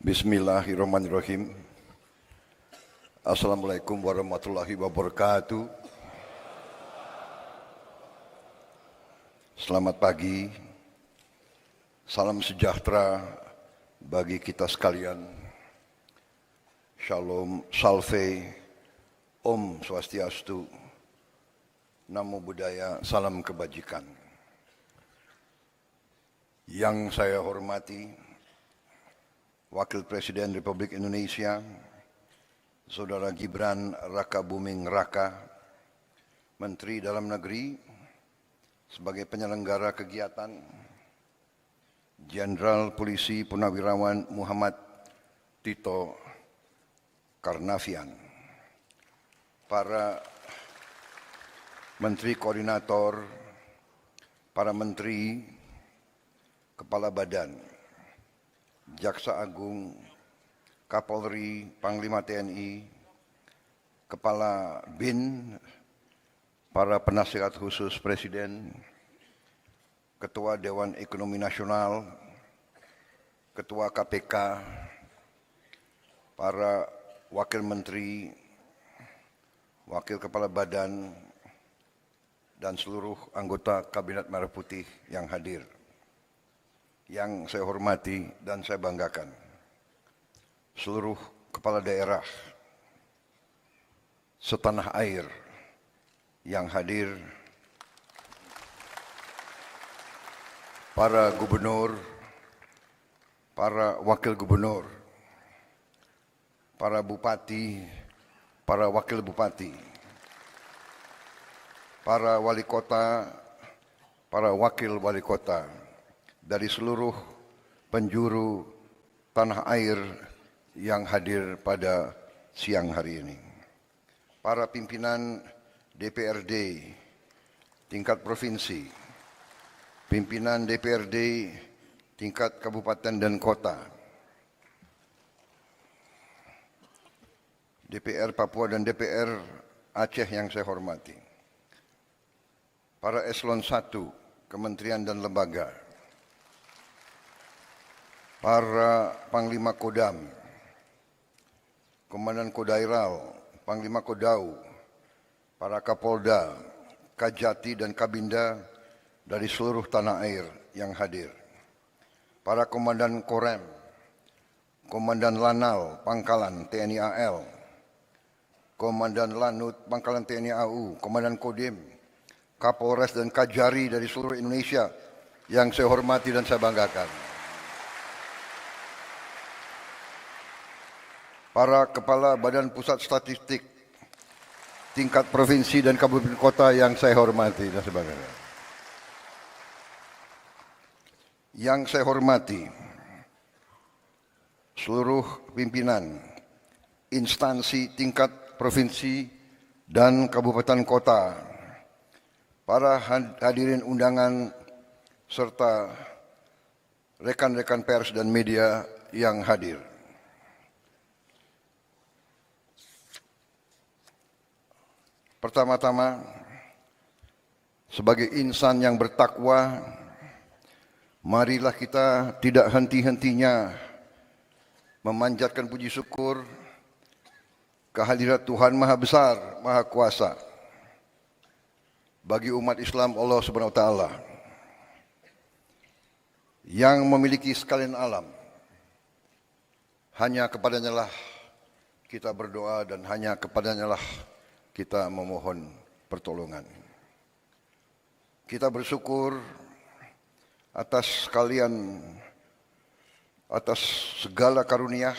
Bismillahirrahmanirrahim. Assalamualaikum warahmatullahi wabarakatuh. Selamat pagi. Salam sejahtera bagi kita sekalian. Shalom, salve, Om Swastiastu, Namo Buddhaya, salam kebajikan. Yang saya hormati Wakil Presiden Republik Indonesia, Saudara Gibran Rakabuming Raka, Menteri Dalam Negeri, sebagai penyelenggara kegiatan, Jenderal Polisi Purnawirawan Muhammad Tito Karnavian, para Menteri Koordinator, para Menteri, Kepala Badan, Jaksa Agung, Kapolri, Panglima TNI, Kepala BIN, para penasihat khusus Presiden, Ketua Dewan Ekonomi Nasional, Ketua KPK, para Wakil Menteri, Wakil Kepala Badan, dan seluruh anggota Kabinet Merah Putih yang hadir. Yang saya hormati dan saya banggakan, seluruh kepala daerah setanah air yang hadir, para gubernur, para wakil gubernur, para bupati, para wakil bupati, para wali kota, para wakil wali kota, dari seluruh penjuru tanah air yang hadir pada siang hari ini. Para pimpinan DPRD tingkat provinsi, pimpinan DPRD tingkat kabupaten dan kota, DPR Papua dan DPR Aceh yang saya hormati, para eselon 1, kementerian dan lembaga, para Panglima Kodam, Komandan Kodairal, Panglima Kodau, para Kapolda, Kajati dan Kabinda dari seluruh tanah air yang hadir, para Komandan Korem, Komandan Lanal, Pangkalan TNI AL, Komandan Lanut, Pangkalan TNI AU, Komandan Kodim, Kapolres dan Kajari dari seluruh Indonesia yang saya hormati dan saya banggakan. Para Kepala Badan Pusat Statistik tingkat provinsi dan kabupaten kota yang saya hormati dan sebagainya. Yang saya hormati seluruh pimpinan instansi tingkat provinsi dan kabupaten kota, para hadirin undangan serta rekan-rekan pers dan media yang hadir. Pertama-tama, sebagai insan yang bertakwa, marilah kita tidak henti-hentinya memanjatkan puji syukur kehadirat Tuhan Maha Besar, Maha Kuasa bagi umat Islam Allah Subhanahu wa taala yang memiliki sekalian alam. Hanya kepadanya lah kita berdoa dan hanya kepadanya lah kita memohon pertolongan. Kita bersyukur atas segala karunia,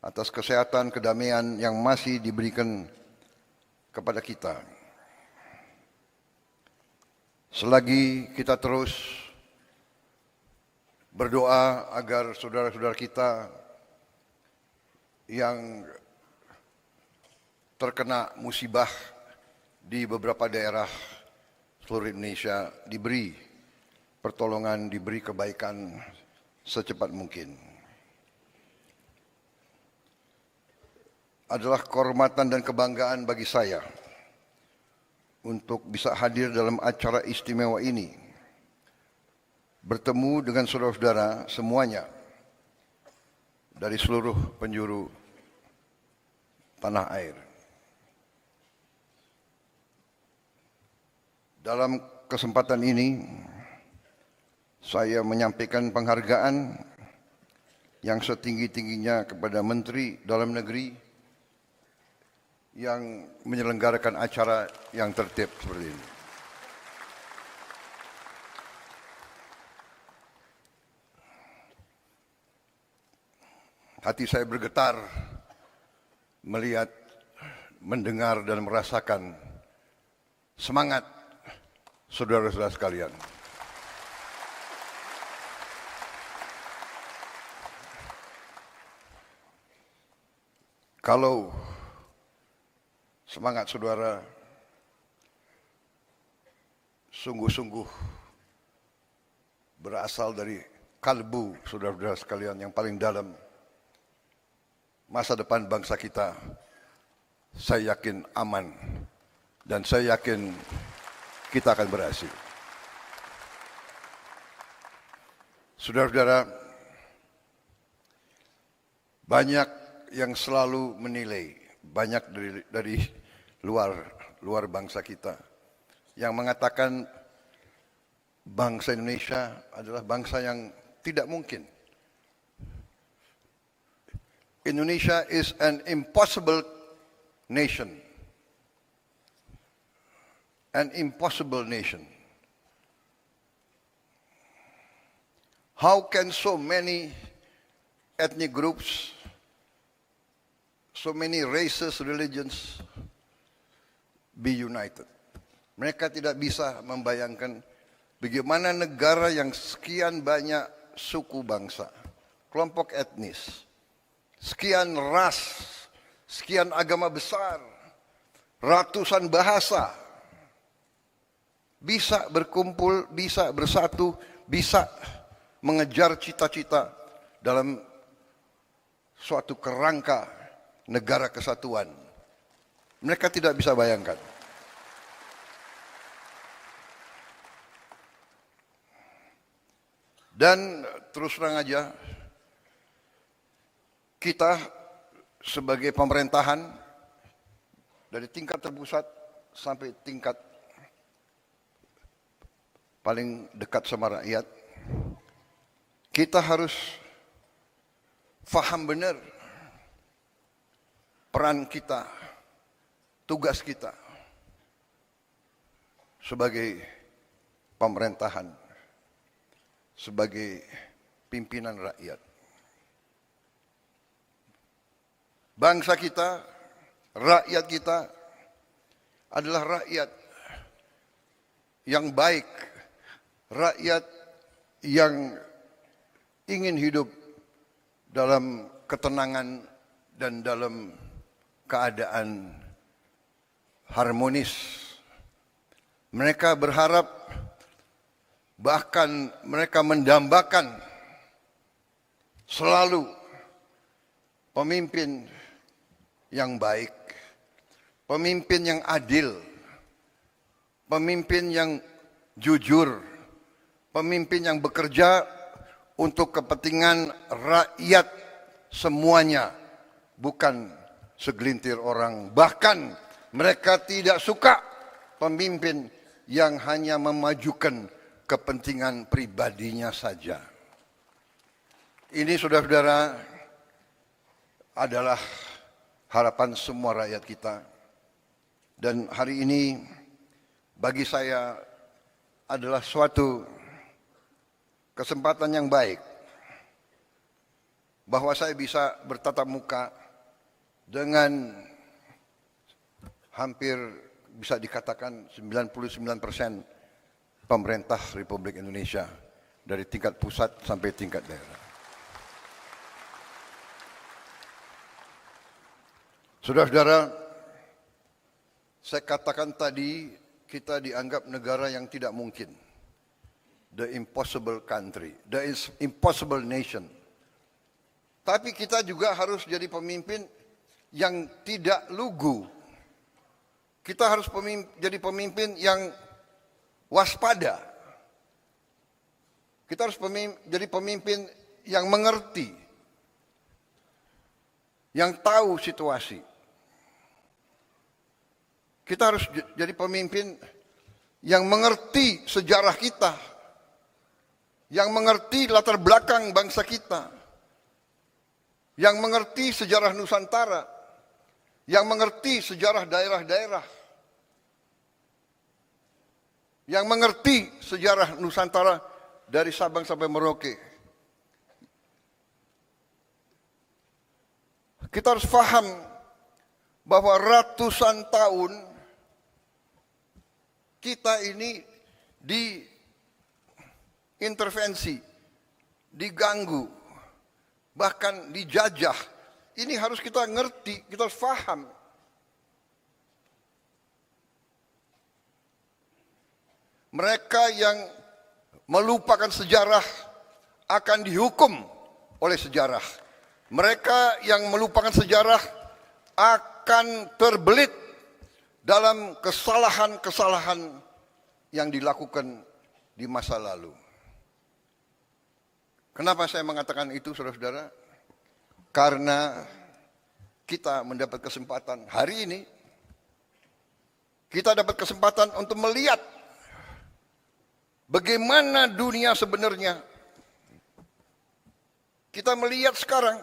atas kesehatan, kedamaian yang masih diberikan kepada kita. Selagi kita terus berdoa agar saudara-saudara kita yang terkena musibah di beberapa daerah seluruh Indonesia diberi pertolongan, diberi kebaikan secepat mungkin. Adalah kehormatan dan kebanggaan bagi saya untuk bisa hadir dalam acara istimewa ini, bertemu dengan saudara-saudara semuanya dari seluruh penjuru tanah air. Dalam kesempatan ini, saya menyampaikan penghargaan yang setinggi-tingginya kepada Menteri Dalam Negeri yang menyelenggarakan acara yang tertib seperti ini. Hati saya bergetar melihat, mendengar dan merasakan semangat saudara-saudara sekalian. Kalau semangat saudara sungguh-sungguh berasal dari kalbu saudara-saudara sekalian yang paling dalam, masa depan bangsa kita, saya yakin aman dan saya yakin kita akan berhasil. Saudara-saudara, banyak yang selalu menilai, banyak dari luar bangsa kita yang mengatakan bangsa Indonesia adalah bangsa yang tidak mungkin. Indonesia is an impossible nation. An impossible nation. How can so many ethnic groups, so many races, religions be united? Mereka tidak bisa membayangkan bagaimana negara yang sekian banyak suku bangsa, kelompok etnis, sekian ras, sekian agama besar, ratusan bahasa, bisa berkumpul, bisa bersatu, bisa mengejar cita-cita dalam suatu kerangka negara kesatuan. Mereka tidak bisa bayangkan. Dan terus terang aja, kita sebagai pemerintahan dari tingkat terpusat sampai tingkat paling dekat sama rakyat, kita harus faham benar peran kita, tugas kita sebagai pemerintahan, sebagai pimpinan rakyat. Bangsa kita, rakyat kita adalah rakyat yang baik, rakyat yang ingin hidup dalam ketenangan dan dalam keadaan harmonis. Mereka berharap, bahkan mereka mendambakan selalu pemimpin yang baik, pemimpin yang adil, pemimpin yang jujur, pemimpin yang bekerja untuk kepentingan rakyat semuanya, bukan segelintir orang. Bahkan mereka tidak suka pemimpin yang hanya memajukan kepentingan pribadinya saja. Ini saudara-saudara adalah harapan semua rakyat kita. Dan hari ini bagi saya adalah suatu kesempatan yang baik bahwa saya bisa bertatap muka dengan hampir bisa dikatakan 99% pemerintah Republik Indonesia dari tingkat pusat sampai tingkat daerah. Saudara-saudara, saya katakan tadi kita dianggap negara yang tidak mungkin. The impossible country, the impossible nation. Tapi kita juga harus jadi pemimpin yang tidak lugu. Kita harus jadi pemimpin yang waspada. Kita harus jadi pemimpin yang mengerti. yang tahu situasi. Kita harus jadi pemimpin yang mengerti sejarah kita, yang mengerti latar belakang bangsa kita, yang mengerti sejarah Nusantara, yang mengerti sejarah daerah-daerah, yang mengerti sejarah Nusantara dari Sabang sampai Merauke. Kita harus paham bahwa ratusan tahun kita ini diintervensi, diganggu, bahkan dijajah. Ini harus kita ngerti, kita harus paham. Mereka yang melupakan sejarah akan dihukum oleh sejarah. Mereka yang melupakan sejarah akan terbelit dalam kesalahan-kesalahan yang dilakukan di masa lalu. Kenapa saya mengatakan itu, saudara-saudara? Karena kita mendapat kesempatan hari ini, kita dapat kesempatan untuk melihat bagaimana dunia sebenarnya. Kita melihat sekarang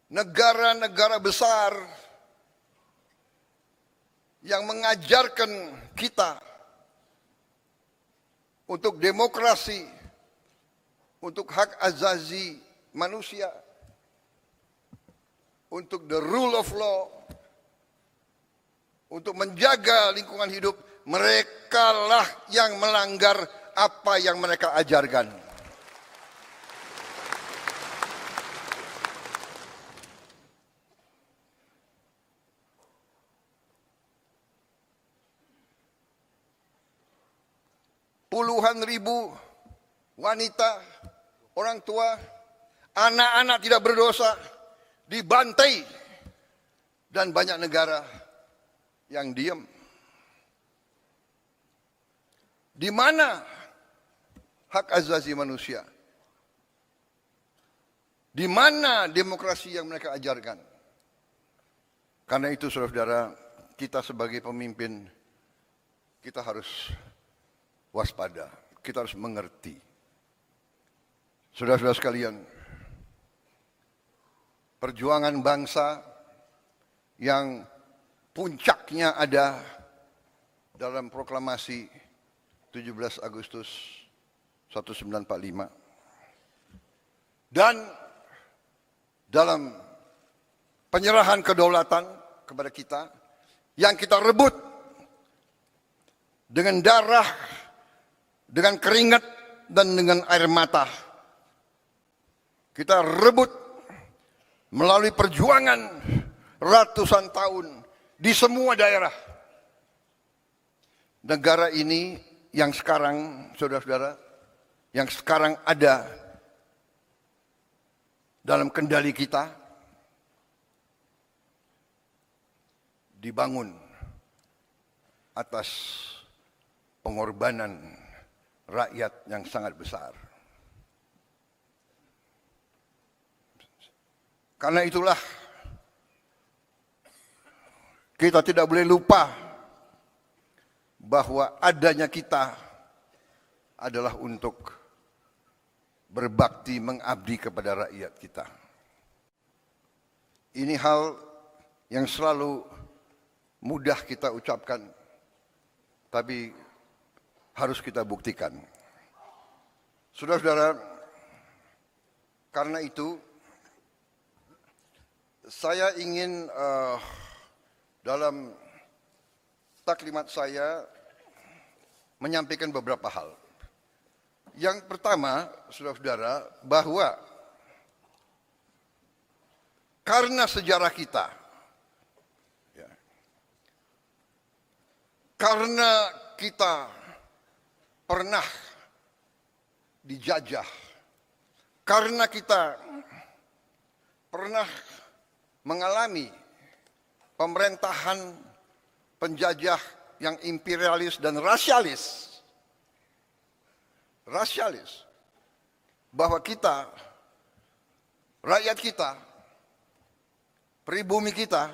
negara-negara besar yang mengajarkan kita untuk demokrasi, untuk hak asasi manusia, untuk the rule of law, untuk menjaga lingkungan hidup. Merekalah yang melanggar apa yang mereka ajarkan. Puluhan ribu wanita, orang tua, anak-anak tidak berdosa dibantai, dan banyak negara yang diam. Di mana hak asasi manusia? Di mana demokrasi yang mereka ajarkan? Karena itu, saudara-saudara, kita sebagai pemimpin, kita harus waspada, kita harus mengerti. Saudara-saudara sekalian, perjuangan bangsa yang puncaknya ada dalam proklamasi 17 Agustus 1945 dan dalam penyerahan kedaulatan kepada kita yang kita rebut dengan darah, dengan keringat, dan dengan air mata. Kita rebut melalui perjuangan ratusan tahun di semua daerah. Negara ini yang sekarang, saudara-saudara, yang sekarang ada dalam kendali kita, dibangun atas pengorbanan rakyat yang sangat besar. Karena itulah kita tidak boleh lupa bahwa adanya kita adalah untuk berbakti, mengabdi kepada rakyat kita. Ini hal yang selalu mudah kita ucapkan, tapi harus kita buktikan. Saudara-saudara, karena itu saya ingin dalam taklimat saya menyampaikan beberapa hal. Yang pertama, saudara-saudara, bahwa karena sejarah kita, ya, karena kita pernah dijajah, karena kita pernah mengalami pemerintahan penjajah yang imperialis dan rasialis, bahwa kita, rakyat kita, pribumi kita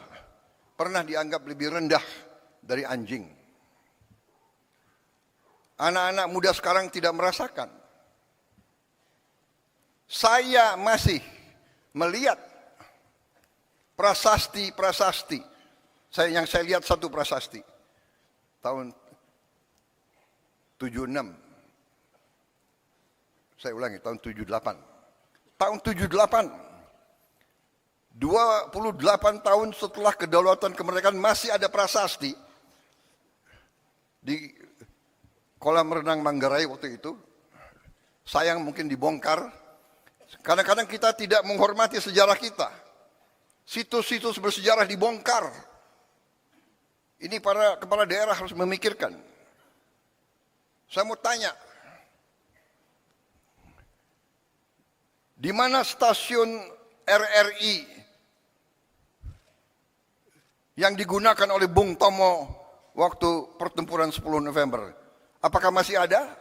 pernah dianggap lebih rendah dari anjing. Anak-anak muda sekarang tidak merasakan. Saya masih melihat prasasti. Yang saya lihat satu prasasti tahun 76. Saya ulangi, tahun 78. Tahun 78, 28 tahun setelah kedaulatan kemerdekaan masih ada prasasti di kolam renang Manggarai waktu itu. Sayang mungkin dibongkar. Kadang-kadang kita tidak menghormati sejarah kita. Situs-situs bersejarah dibongkar. Ini para kepala daerah harus memikirkan. Saya mau tanya, di mana stasiun RRI yang digunakan oleh Bung Tomo waktu pertempuran 10 November? Apakah masih ada?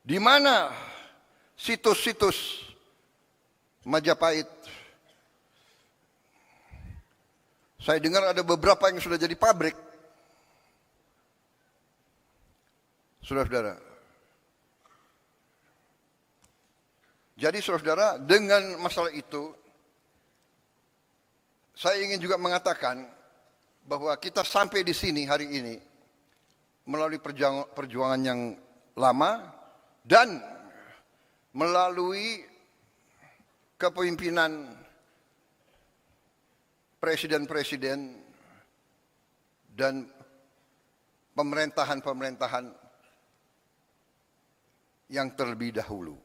Di mana situs-situs Majapahit? Saya dengar ada beberapa yang sudah jadi pabrik. Saudara-saudara. Jadi saudara-saudara, dengan masalah itu, saya ingin juga mengatakan bahwa kita sampai di sini hari ini melalui perjuangan yang lama dan melalui kepemimpinan presiden-presiden dan pemerintahan-pemerintahan yang terlebih dahulu.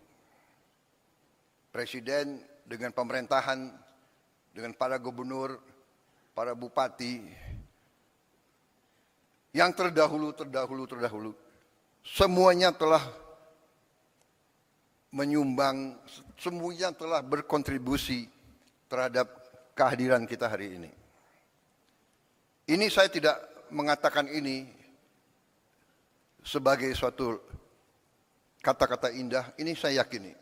Presiden dengan pemerintahan, dengan para gubernur, para bupati, yang terdahulu, semuanya telah menyumbang, semuanya telah berkontribusi terhadap kehadiran kita hari ini. Ini saya tidak mengatakan ini sebagai suatu kata-kata indah, ini saya yakini.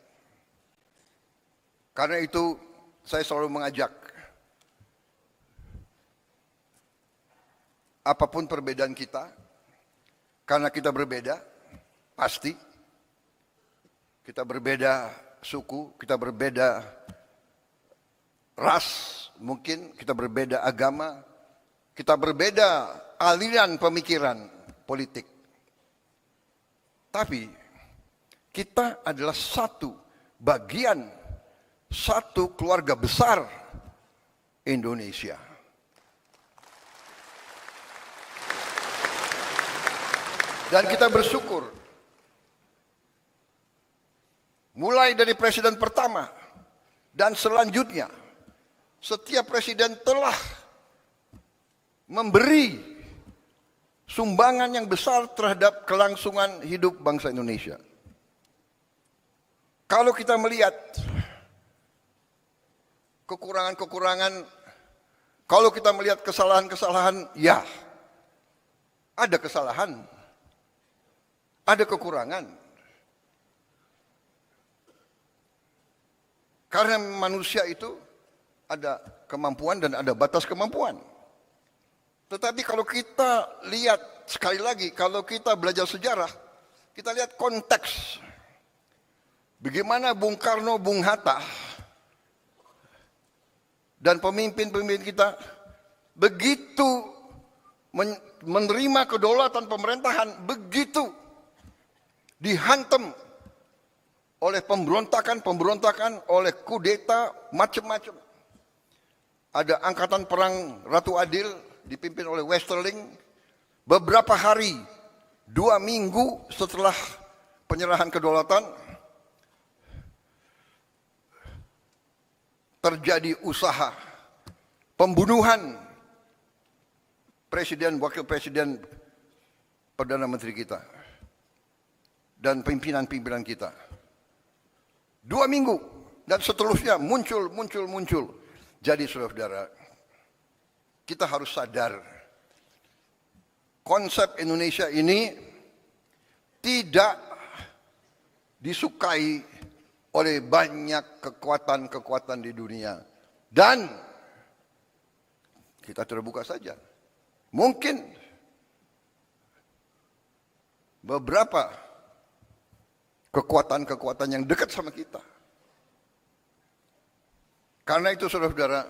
Karena itu saya selalu mengajak, apapun perbedaan kita, karena kita berbeda, pasti. Kita berbeda suku, kita berbeda ras, mungkin kita berbeda agama, kita berbeda aliran pemikiran politik. Tapi kita adalah satu bagian, satu keluarga besar Indonesia. Dan kita bersyukur, mulai dari presiden pertama dan selanjutnya, setiap presiden telah memberi sumbangan yang besar terhadap kelangsungan hidup bangsa Indonesia. Kalau kita melihat kekurangan-kekurangan, kalau kita melihat kesalahan-kesalahan, ya ada kesalahan, ada kekurangan. Karena manusia itu ada kemampuan dan ada batas kemampuan. Tetapi kalau kita lihat, sekali lagi, kalau kita belajar sejarah, kita lihat konteks. Bagaimana Bung Karno, Bung Hatta, dan pemimpin-pemimpin kita begitu menerima kedaulatan pemerintahan, begitu dihantam oleh pemberontakan, oleh kudeta, macam-macam. Ada angkatan perang Ratu Adil dipimpin oleh Westerling. Beberapa hari, 2 minggu setelah penyerahan kedaulatan, terjadi usaha pembunuhan presiden, wakil presiden, perdana menteri kita, dan pimpinan-pimpinan kita. 2 minggu dan seterusnya muncul. Jadi saudara-saudara, kita harus sadar konsep Indonesia ini tidak disukai oleh banyak kekuatan-kekuatan di dunia. Dan kita terbuka saja. Mungkin beberapa kekuatan-kekuatan yang dekat sama kita. Karena itu saudara-saudara,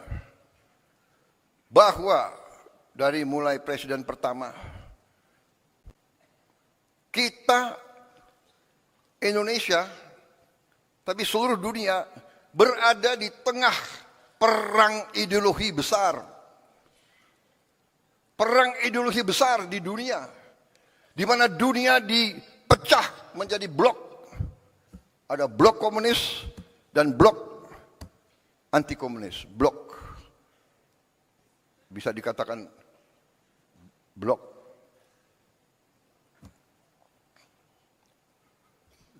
bahwa dari mulai presiden pertama, kita Indonesia, tapi seluruh dunia berada di tengah perang ideologi besar. Perang ideologi besar di dunia, di mana dunia dipecah menjadi blok. Ada blok komunis dan blok anti komunis. Blok, bisa dikatakan blok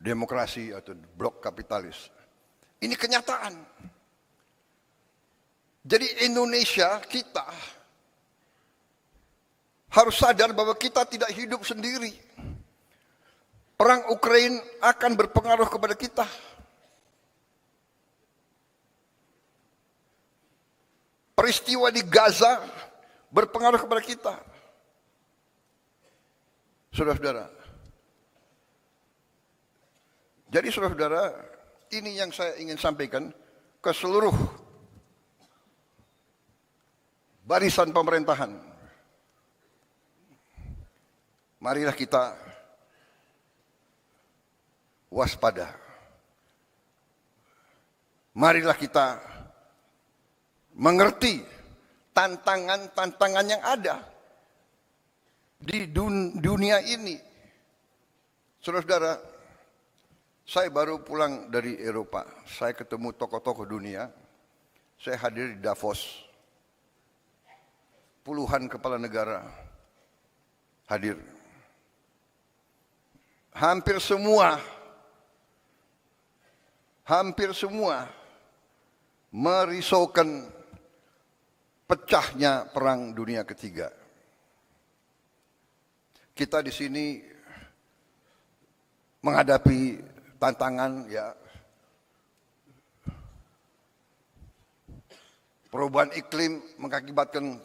demokrasi atau blok kapitalis. Ini kenyataan. Jadi Indonesia, kita harus sadar bahwa kita tidak hidup sendiri. Perang Ukraina akan berpengaruh kepada kita. Peristiwa di Gaza berpengaruh kepada kita. Saudara-saudara. Jadi saudara-saudara, ini yang saya ingin sampaikan ke seluruh barisan pemerintahan. Marilah kita waspada. Marilah kita mengerti tantangan-tantangan yang ada di dunia ini. Saudara-saudara, saya baru pulang dari Eropa. Saya ketemu tokoh-tokoh dunia. Saya hadir di Davos. Puluhan kepala negara hadir. Hampir semua merisaukan pecahnya perang dunia ketiga. Kita di sini menghadapi tantangan, ya, perubahan iklim mengakibatkan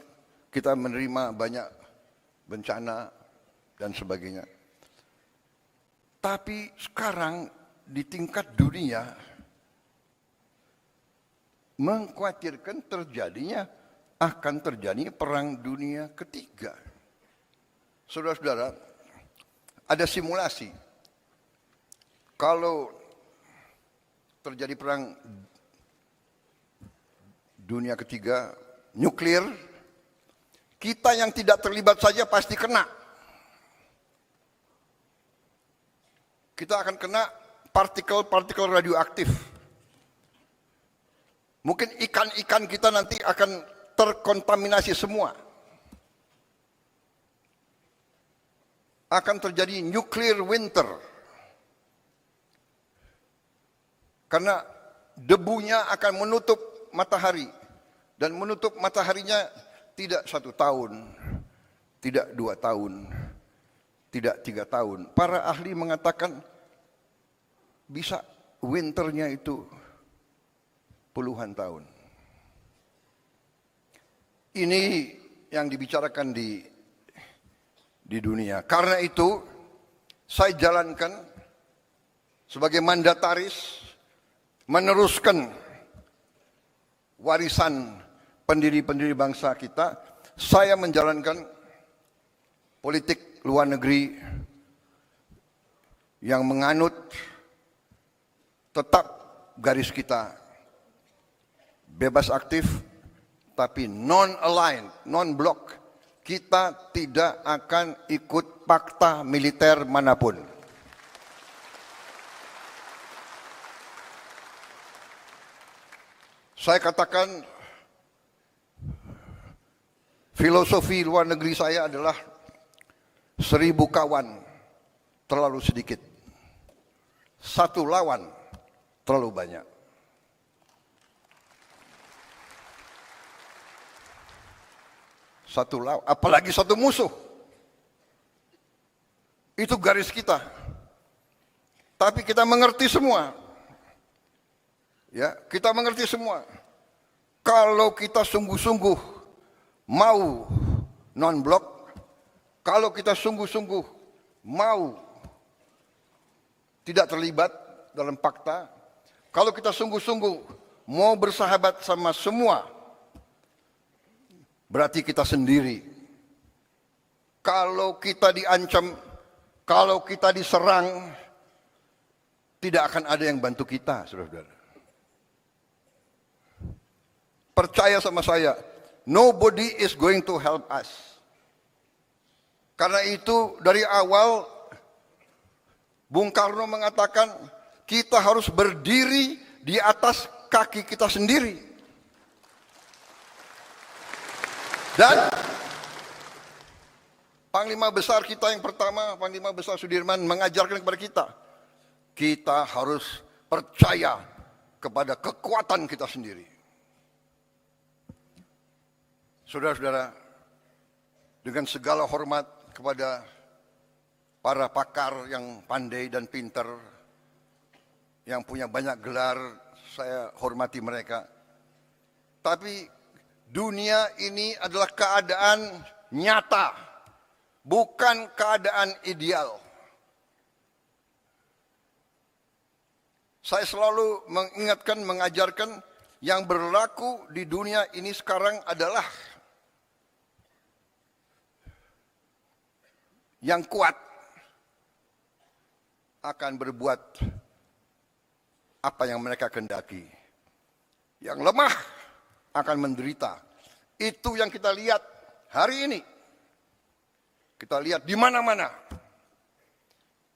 kita menerima banyak bencana dan sebagainya. Tapi sekarang di tingkat dunia mengkhawatirkan akan terjadi perang dunia ketiga. Saudara-saudara, ada simulasi. Kalau terjadi perang dunia ketiga, nuklir, kita yang tidak terlibat saja pasti kena. Kita akan kena partikel-partikel radioaktif. Mungkin ikan-ikan kita nanti akan terkontaminasi semua. Akan terjadi nuclear winter. Karena debunya akan menutup matahari. Dan menutup mataharinya tidak 1 tahun, tidak 2 tahun, tidak 3 tahun. Para ahli mengatakan bisa winternya itu puluhan tahun. Ini yang dibicarakan di dunia. Karena itu saya jalankan sebagai mandataris meneruskan warisan pendiri-pendiri bangsa kita. Saya menjalankan politik luar negeri yang menganut tetap garis kita bebas aktif tapi non-aligned, non-block. Kita tidak akan ikut fakta militer manapun. Saya katakan filosofi luar negeri saya adalah 1000 kawan terlalu sedikit, 1 lawan terlalu banyak. Apalagi 1 musuh. Itu garis kita. Tapi kita mengerti semua Ya, kita mengerti semua. Kalau kita sungguh-sungguh mau non-blok, kalau kita sungguh-sungguh mau tidak terlibat dalam fakta, kalau kita sungguh-sungguh mau bersahabat sama semua, berarti kita sendiri. Kalau kita diancam, kalau kita diserang, tidak akan ada yang bantu kita, saudara-saudara. Percaya sama saya, nobody is going to help us. Karena itu dari awal Bung Karno mengatakan kita harus berdiri di atas kaki kita sendiri. Dan Panglima Besar kita yang pertama, Panglima Besar Sudirman mengajarkan kepada kita harus percaya kepada kekuatan kita sendiri. Saudara-saudara, dengan segala hormat kepada para pakar yang pandai dan pintar, yang punya banyak gelar, saya hormati mereka. Tapi dunia ini adalah keadaan nyata, bukan keadaan ideal. Saya selalu mengingatkan, mengajarkan yang berlaku di dunia ini sekarang adalah yang kuat akan berbuat apa yang mereka kehendaki. Yang lemah akan menderita. Itu yang kita lihat hari ini. Kita lihat di mana-mana.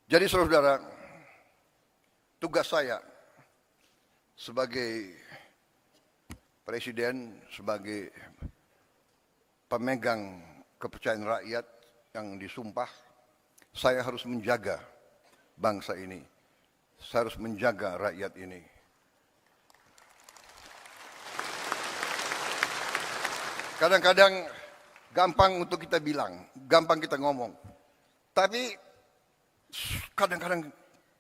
Jadi saudara-saudara, tugas saya sebagai presiden, sebagai pemegang kepercayaan rakyat yang disumpah, saya harus menjaga bangsa ini. Saya harus menjaga rakyat ini. Kadang-kadang gampang untuk kita bilang, gampang kita ngomong. Tapi kadang-kadang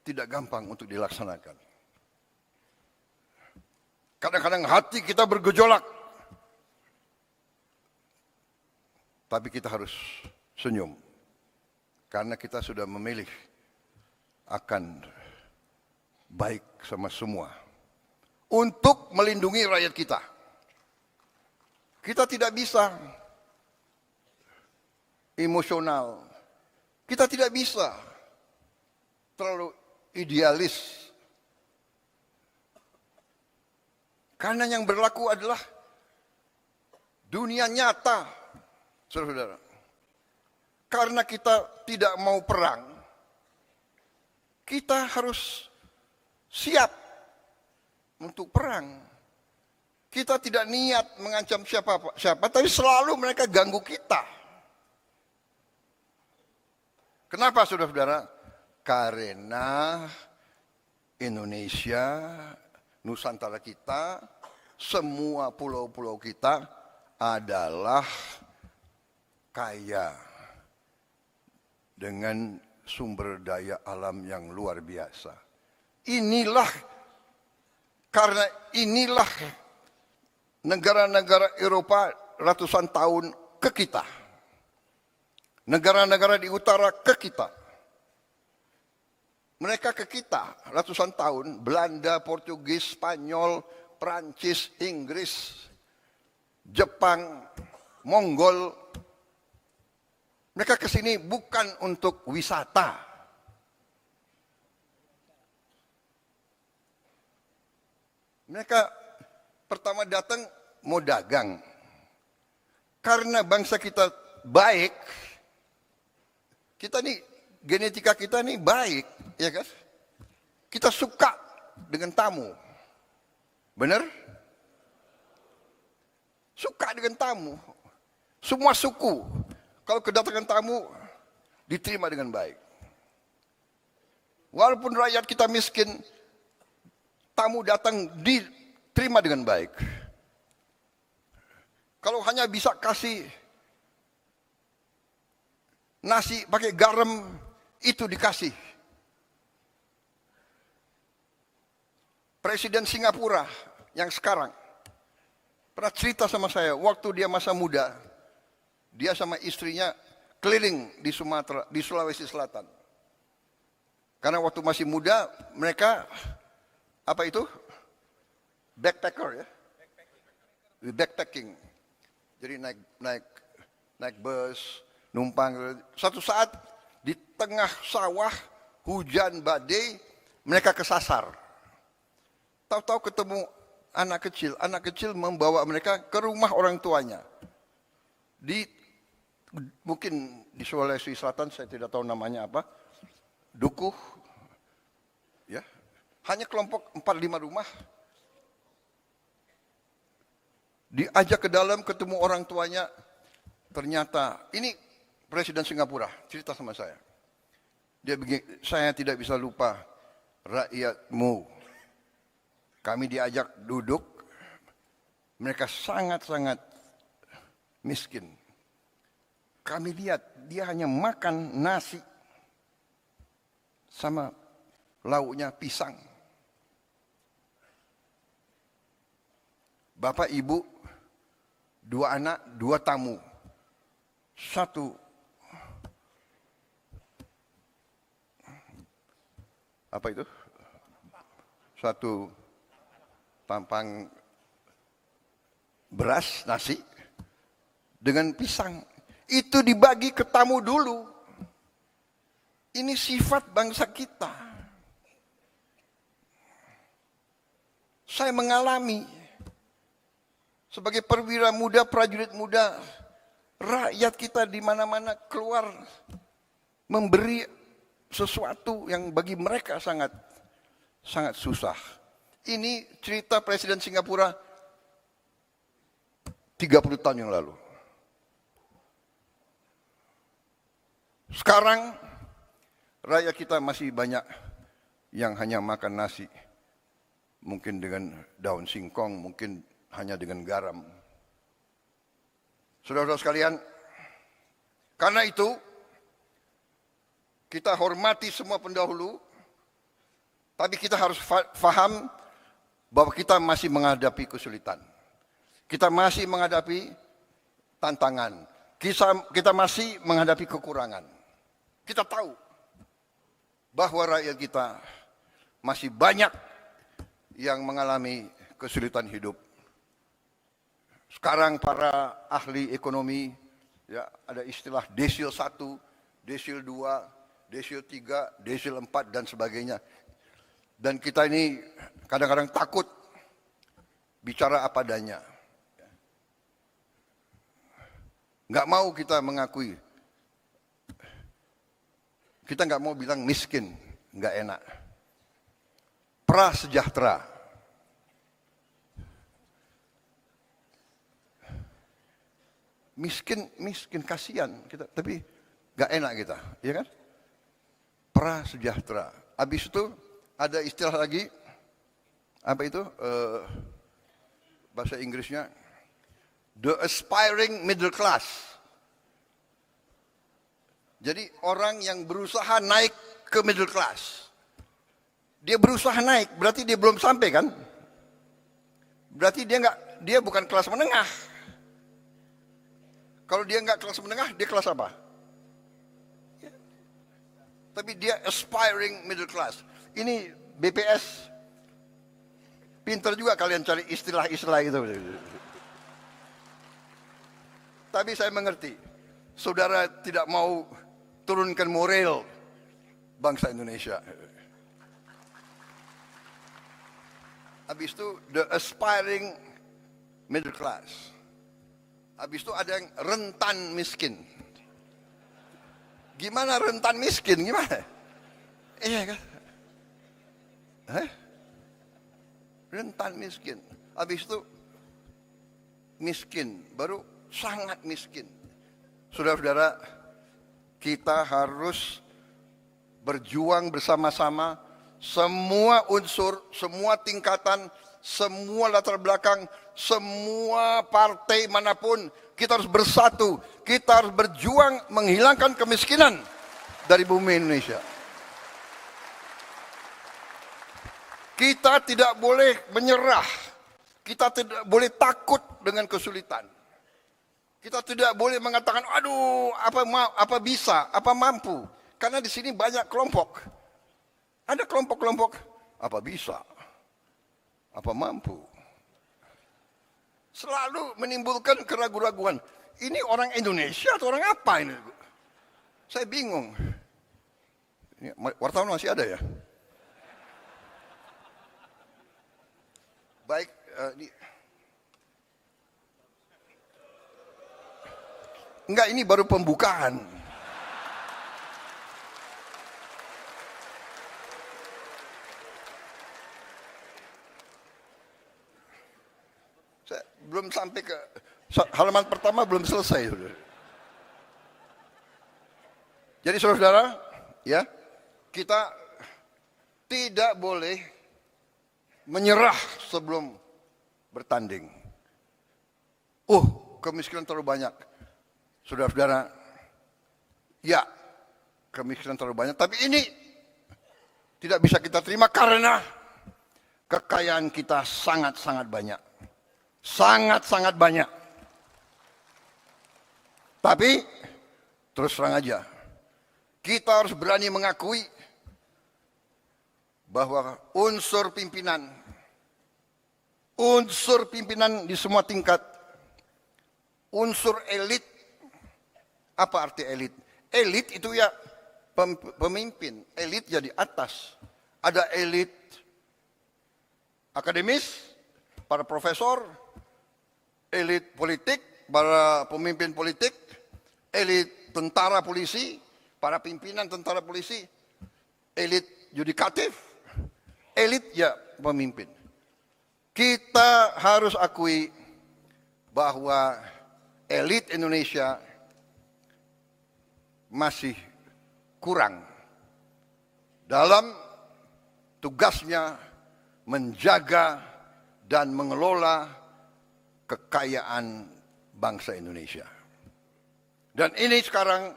tidak gampang untuk dilaksanakan. Kadang-kadang hati kita bergejolak. Tapi kita harus senyum. Karena kita sudah memilih akan baik sama semua. Untuk melindungi rakyat kita. Kita tidak bisa emosional. Kita tidak bisa terlalu idealis. Karena yang berlaku adalah dunia nyata, saudara-saudara. Karena kita tidak mau perang, kita harus siap untuk perang. Kita tidak niat mengancam siapa, tapi selalu mereka ganggu kita. Kenapa saudara-saudara? Karena Indonesia, Nusantara kita, semua pulau-pulau kita adalah kaya dengan sumber daya alam yang luar biasa. Karena inilah negara-negara Eropa ratusan tahun ke kita. Negara-negara di utara ke kita. Mereka ke kita ratusan tahun. Belanda, Portugis, Spanyol, Prancis, Inggris, Jepang, Mongol. Mereka ke sini bukan untuk wisata. Mereka pertama datang mau dagang. Karena bangsa kita baik, kita nih genetika kita nih baik, ya kan? Kita suka dengan tamu. Benar? Suka dengan tamu. Semua suku, kalau kedatangan tamu, diterima dengan baik. Walaupun rakyat kita miskin, tamu datang diterima dengan baik. Kalau hanya bisa kasih nasi pakai garam, itu dikasih. Presiden Singapura yang sekarang pernah cerita sama saya, waktu dia masa muda, dia sama istrinya keliling di Sumatera, di Sulawesi Selatan. Karena waktu masih muda, mereka apa itu? Backpacker ya. Backpacking. Jadi naik bus, numpang. Satu saat di tengah sawah, hujan badai, mereka kesasar. Tahu-tahu ketemu anak kecil membawa mereka ke rumah orang tuanya. Mungkin di Sulawesi Selatan, saya tidak tahu namanya apa, Dukuh, ya, hanya kelompok 4-5 rumah. Diajak ke dalam, ketemu orang tuanya, ternyata ini Presiden Singapura cerita sama saya. Dia begini, saya tidak bisa lupa rakyatmu. Kami diajak duduk, mereka sangat-sangat miskin. Kami lihat dia hanya makan nasi sama lauknya pisang. Bapak, ibu, 2 anak, 2 tamu. Satu apa itu? Satu tampang beras, nasi, dengan pisang. Itu dibagi ke tamu dulu. Ini sifat bangsa kita. Saya mengalami sebagai perwira muda, prajurit muda, rakyat kita di mana-mana keluar memberi sesuatu yang bagi mereka sangat susah. Ini cerita Presiden Singapura 30 tahun yang lalu. Sekarang rakyat kita masih banyak yang hanya makan nasi. Mungkin dengan daun singkong, mungkin hanya dengan garam. Saudara-saudara sekalian, karena itu kita hormati semua pendahulu, tapi kita harus faham bahwa kita masih menghadapi kesulitan. Kita masih menghadapi tantangan. Kita masih menghadapi kekurangan. Kita tahu bahwa rakyat kita masih banyak yang mengalami kesulitan hidup. Sekarang para ahli ekonomi, ya, ada istilah desil 1, desil 2, desil 3, desil 4 dan sebagainya. Dan kita ini kadang-kadang takut bicara apa adanya. Nggak mau kita mengakui. Kita nggak mau bilang miskin, nggak enak. Prasejahtera. Miskin kasihan kita, tapi nggak enak kita, ya kan? Prasejahtera. Habis itu ada istilah lagi, apa itu? Bahasa Inggrisnya, the aspiring middle class. Jadi orang yang berusaha naik ke middle class. Dia berusaha naik, berarti dia belum sampai kan? Berarti dia bukan kelas menengah. Kalau dia nggak kelas menengah, dia kelas apa? Ya. Tapi dia aspiring middle class. Ini BPS. Pintar juga kalian cari istilah-istilah itu. Tapi saya mengerti, saudara tidak mau turunkan moral bangsa Indonesia. Habis itu the aspiring middle class. Habis itu ada yang rentan miskin. Gimana rentan miskin? Gimana? Iya kan? Rentan miskin. Habis itu miskin, baru sangat miskin. Saudara-saudara, kita harus berjuang bersama-sama, semua unsur, semua tingkatan, semua latar belakang, semua partai manapun, kita harus bersatu. Kita harus berjuang menghilangkan kemiskinan dari bumi Indonesia. Kita tidak boleh menyerah. Kita tidak boleh takut dengan kesulitan. Kita tidak boleh mengatakan, aduh, apa bisa, apa mampu. Karena di sini banyak kelompok. Ada kelompok-kelompok, apa bisa, apa mampu. Selalu menimbulkan keraguan-raguan. Ini orang Indonesia atau orang apa ini? Saya bingung. Ini wartawan masih ada ya? Baik, enggak, ini baru pembukaan. Saya belum sampai ke halaman pertama, belum selesai. Jadi saudara-saudara, ya, kita tidak boleh menyerah sebelum bertanding. Kemiskinan terlalu banyak. Saudara-saudara, ya, kemiskinan terlalu banyak. Tapi ini tidak bisa kita terima karena kekayaan kita sangat-sangat banyak. Sangat-sangat banyak. Tapi, terus terang aja, kita harus berani mengakui bahwa unsur pimpinan di semua tingkat, unsur elit. Apa arti elit? Elit itu ya pemimpin, elit ya di atas. Ada elit akademis, para profesor, elit politik, para pemimpin politik, elit tentara polisi, para pimpinan tentara polisi, elit yudikatif, elit ya pemimpin. Kita harus akui bahwa elit Indonesia masih kurang dalam tugasnya menjaga dan mengelola kekayaan bangsa Indonesia. Dan ini sekarang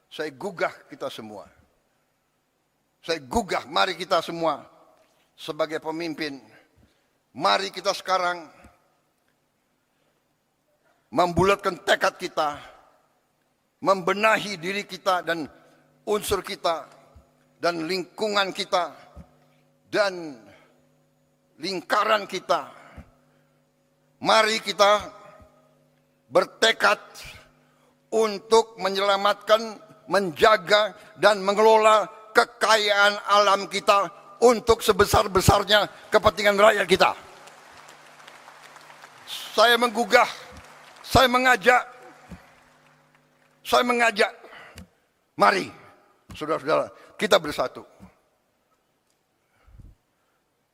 saya gugah kita semua. Saya gugah, mari kita semua sebagai pemimpin, mari kita sekarang membulatkan tekad kita, membenahi diri kita dan unsur kita, dan lingkungan kita, dan lingkaran kita. Mari kita bertekad untuk menyelamatkan, menjaga, dan mengelola kekayaan alam kita untuk sebesar-besarnya kepentingan rakyat kita. Saya menggugah, saya mengajak, mari saudara-saudara, kita bersatu.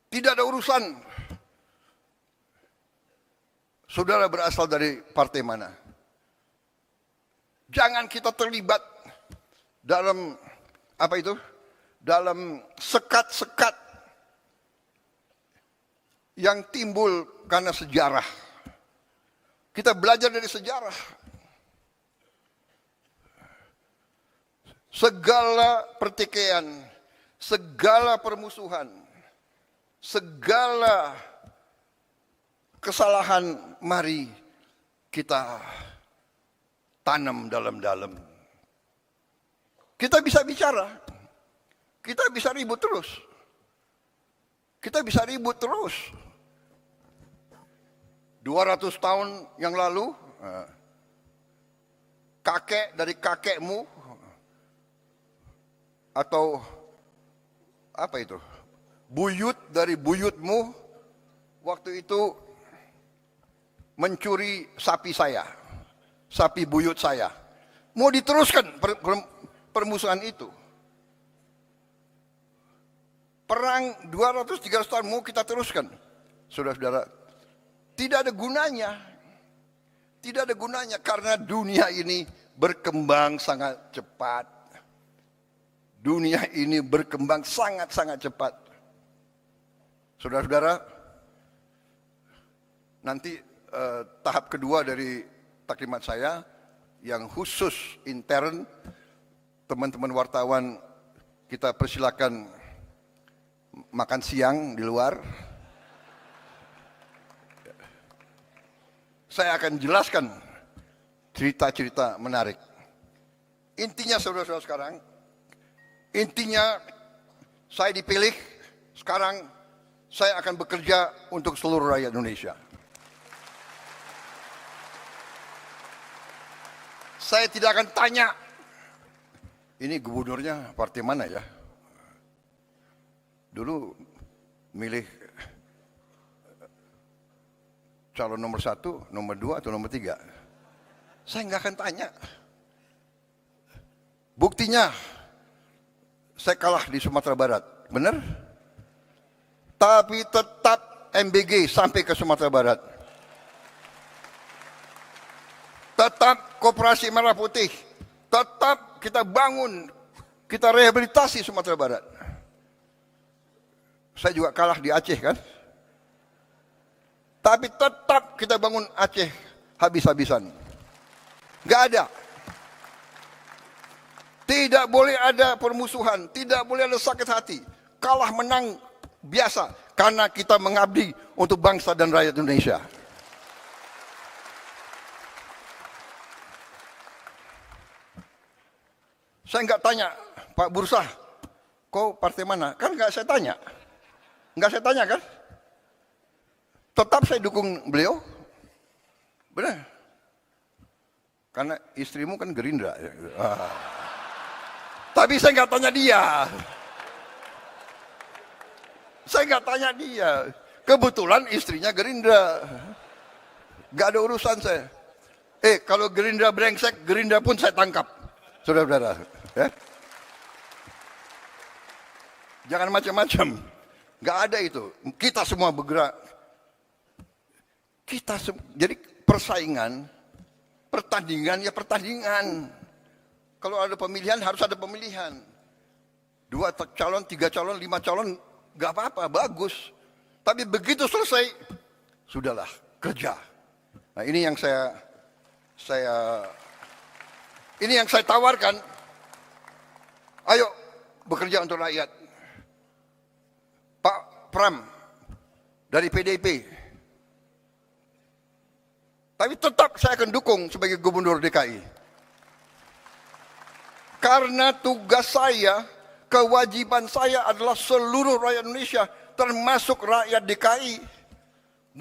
Tidak ada urusan saudara berasal dari partai mana. Jangan kita terlibat dalam dalam sekat-sekat yang timbul karena sejarah. Kita belajar dari sejarah. Segala pertikaian, segala permusuhan, segala kesalahan, mari kita tanam dalam-dalam. Kita bisa bicara, kita bisa ribut terus. Kita bisa ribut terus. 200 tahun yang lalu, kakek dari kakekmu, atau buyut dari buyutmu, waktu itu mencuri sapi saya, sapi buyut saya. Mau diteruskan permusuhan itu. Perang 200-300 tahun mau kita teruskan. Saudara-saudara, tidak ada gunanya. Tidak ada gunanya karena dunia ini berkembang sangat cepat. Dunia ini berkembang sangat-sangat cepat. Saudara-saudara, nanti tahap kedua dari taklimat saya yang khusus intern, teman-teman wartawan kita persilakan makan siang di luar. Saya akan jelaskan cerita-cerita menarik. Intinya saudara-saudara sekarang, intinya saya dipilih, sekarang saya akan bekerja untuk seluruh rakyat Indonesia. Saya tidak akan tanya, ini gubernurnya partai mana ya? Dulu milih calon nomor 1, nomor 2, atau nomor 3. Saya nggak akan tanya. Buktinya, saya kalah di Sumatera Barat, benar? Tapi tetap MBG sampai ke Sumatera Barat. Tetap Koperasi Merah Putih. Tetap kita bangun, kita rehabilitasi Sumatera Barat. Saya juga kalah di Aceh kan? Tapi tetap kita bangun Aceh habis-habisan. Nggak ada. Tidak boleh ada permusuhan, tidak boleh ada sakit hati. Kalah menang biasa, karena kita mengabdi untuk bangsa dan rakyat Indonesia. Saya nggak tanya, Pak Bursa, kau partai mana? Kan nggak saya tanya. Nggak saya tanya kan? Tetap saya dukung beliau. Benar. Karena istrimu kan Gerindra. Tapi saya nggak tanya dia. Saya nggak tanya dia. Kebetulan istrinya Gerindra. Nggak ada urusan saya. Kalau Gerindra brengsek, Gerindra pun saya tangkap. Saudara-saudara. Ya? Jangan macam-macam. Nggak ada itu. Kita semua bergerak. Jadi persaingan, pertandingan ya pertandingan. Kalau ada pemilihan harus ada pemilihan. 2 calon, 3 calon, 5 calon, gak apa-apa, bagus. Tapi begitu selesai, sudahlah, kerja. Nah ini yang saya tawarkan. Ayo bekerja untuk rakyat. Pak Pram dari PDIP. Tapi tetap saya akan dukung sebagai gubernur DKI. Karena tugas saya, kewajiban saya adalah seluruh rakyat Indonesia, termasuk rakyat DKI.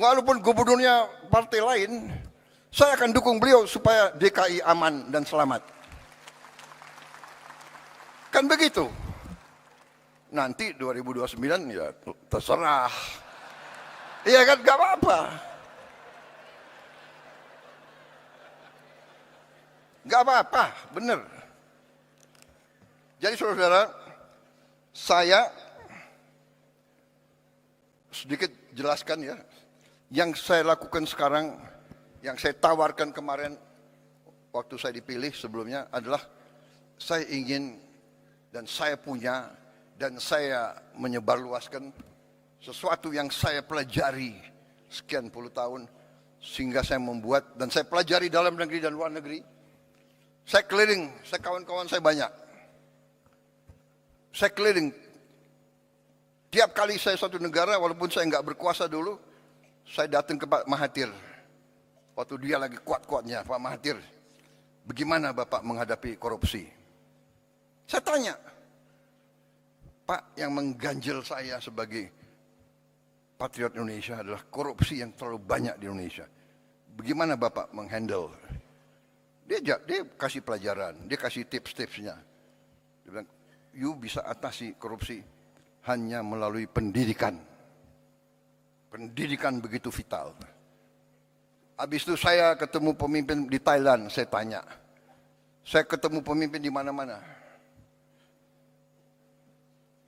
Walaupun gubernurnya partai lain, saya akan dukung beliau supaya DKI aman dan selamat. Kan begitu. Nanti 2029 ya terserah. Iya kan, gak apa-apa. Gak apa-apa, bener. Jadi saudara-saudara, saya sedikit jelaskan ya, yang saya lakukan sekarang, yang saya tawarkan kemarin waktu saya dipilih sebelumnya adalah saya ingin dan saya punya dan saya menyebarluaskan sesuatu yang saya pelajari sekian puluh tahun sehingga saya membuat dan saya pelajari dalam negeri dan luar negeri. Saya keliling, saya kawan-kawan saya banyak. Saya keliling, tiap kali saya satu negara, walaupun saya nggak berkuasa dulu, saya datang ke Pak Mahathir. Waktu dia lagi kuat-kuatnya, Pak Mahathir, bagaimana Bapak menghadapi korupsi? Saya tanya, Pak, yang mengganjal saya sebagai patriot Indonesia adalah korupsi yang terlalu banyak di Indonesia. Bagaimana Bapak menghandle? Dia kasih pelajaran, dia kasih tips-tipsnya. Dia bilang, you bisa atasi korupsi hanya melalui pendidikan. Pendidikan begitu vital. Habis itu saya ketemu pemimpin di Thailand, saya tanya. Saya ketemu pemimpin di mana-mana.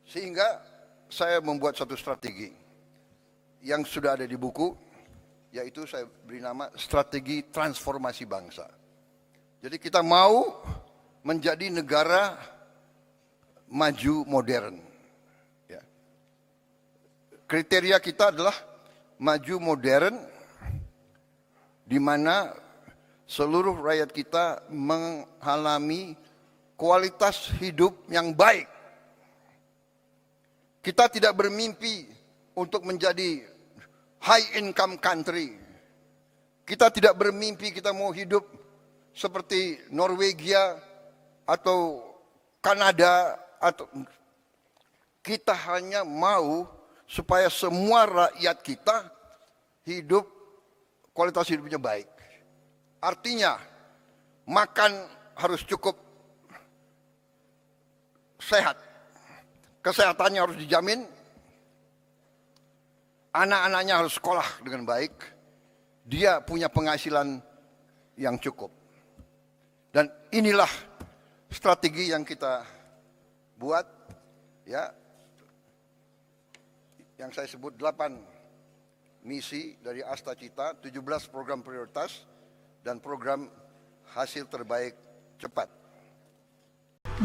Sehingga saya membuat satu strategi yang sudah ada di buku, yaitu saya beri nama strategi transformasi bangsa. Jadi kita mau menjadi negara maju modern. Ya. Kriteria kita adalah maju modern, di mana seluruh rakyat kita mengalami kualitas hidup yang baik. Kita tidak bermimpi untuk menjadi high income country. Kita tidak bermimpi kita mau hidup seperti Norwegia atau Kanada, atau kita hanya mau supaya semua rakyat kita hidup, kualitas hidupnya baik. Artinya makan harus cukup sehat, kesehatannya harus dijamin, anak-anaknya harus sekolah dengan baik, dia punya penghasilan yang cukup. Dan inilah strategi yang kita buat, ya, yang saya sebut 8 misi dari Asta Cita, 17 program prioritas, dan program hasil terbaik cepat.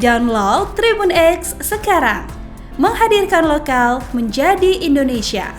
Download Tribun X sekarang, menghadirkan lokal menjadi Indonesia.